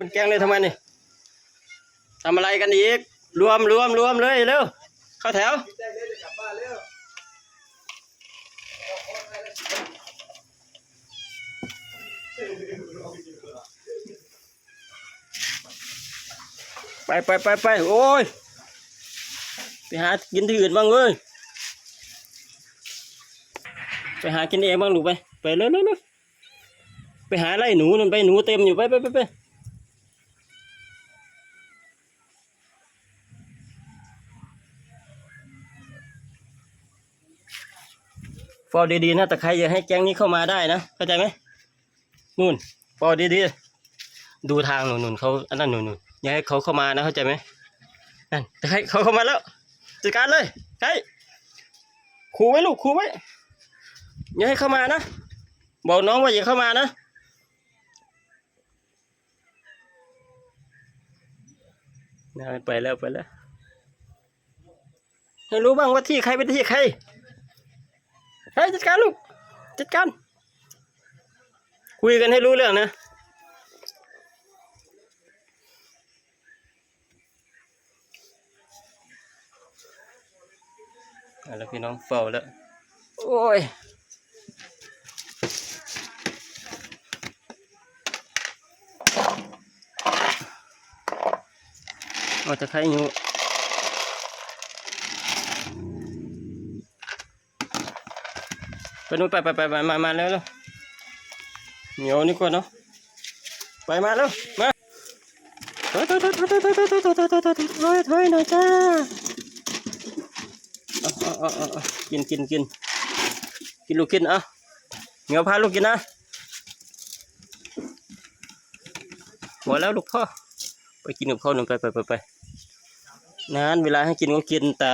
เป็นแกงเลยทำไมนี่ทำอะไรกันอีกรวมเลยเร็วเข้าแถวไปโอ้ยไปหากินที่อื่นบ้างเว้ยไปหากินเองบ้างลูกไปเร็วไปหาไล่หนูนั่นไปหนูเต็มอยู่ไปฟอดีๆนะแต่ใครอย่าให้แก๊งนี้เข้ามาได้นะเข้าใจไหมนู่นฟอดีๆดูทางหนุนเขาอันนั้นหนุนอย่าให้เขาเข้ามานะเข้าใจไหมนั่นแต่ใครเขาเข้ามาแล้วจัดการเลยใครขู่ไว้ลูกขู่ไว้อย่าให้เข้ามานะบอกน้องว่าอย่าเข้ามานะไปแล้วให้รู้บ้างว่าที่ใครเป็นที่ใครจัดการลูกจัดการคุยกันให้รู้เรื่องนะแล้วพี่น้องเฝ้าแล้วโอ้ยเอาตะไคร้อยู่ไปนู่นไปมาแล้วเหนียวนี่ก่อนเนาะไปมาแล้วมาถอยหน่อยจ้ากินลูกกินอ่ะเหนียวพาลูกกินนะหมดแล้วลูกพ่อไปกินกับข้าวหนึ่งไปนานเวลาให้กินก็กินแต่